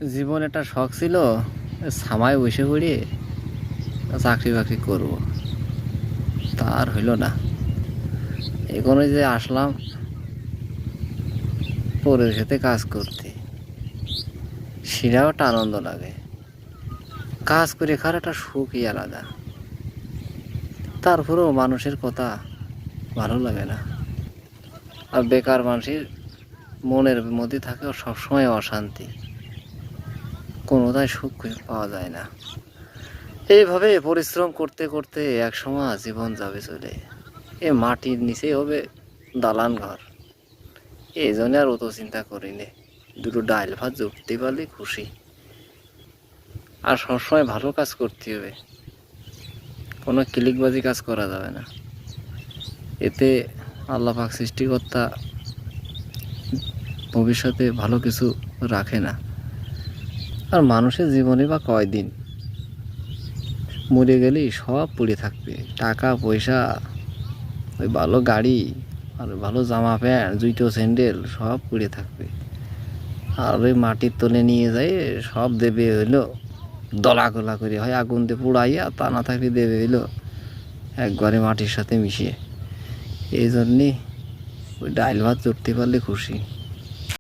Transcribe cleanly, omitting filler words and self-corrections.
জীবন একটা শখ ছিল, সামায় বসে পড়ে চাকরি বাকরি করবো, তার হইল না। এখন ওই যে আসলাম পরের সাথে কাজ করতে, সেটাও একটা আনন্দ লাগে। কাজ করে খার একটা সুখই আলাদা। তারপরেও মানুষের কথা ভালো লাগে না। আর বেকার মানুষের মনের মধ্যে থাকে সবসময় অশান্তি, কোনোটাই সুখ খুঁজে পাওয়া যায় না। এইভাবে পরিশ্রম করতে করতে এক সময় জীবন যাবে চলে। এ মাটির নিচেই হবে দালান ঘর। এই জন্য আর অত চিন্তা করি নে, দুটো ডাইল ভাত জুটতে পারলে খুশি। আর সবসময় ভালো কাজ করতে হবে, কোনো ক্লিকবাজি কাজ করা যাবে না। এতে আল্লাহ পাক সৃষ্টিকর্তা ভবিষ্যতে ভালো কিছু রাখে না। আর মানুষের জীবনে বা কয়দিন, মরে গেলেই সব পড়ে থাকবে। টাকা পয়সা, ওই ভালো গাড়ি, আর ভালো জামা প্যান্ট, জুতো স্যান্ডেল সব পড়ে থাকবে। আর ওই মাটির তলে নিয়ে যাই সব দেবে হইলো দলা গলা করে, হয় আগুন দিয়ে পুড়াইয়া, তা না থাকলে দেবে হইলো একবারে মাটির সাথে মিশিয়ে। এই জন্যে ওই ডাইল ভাত চড়তে পারলে খুশি।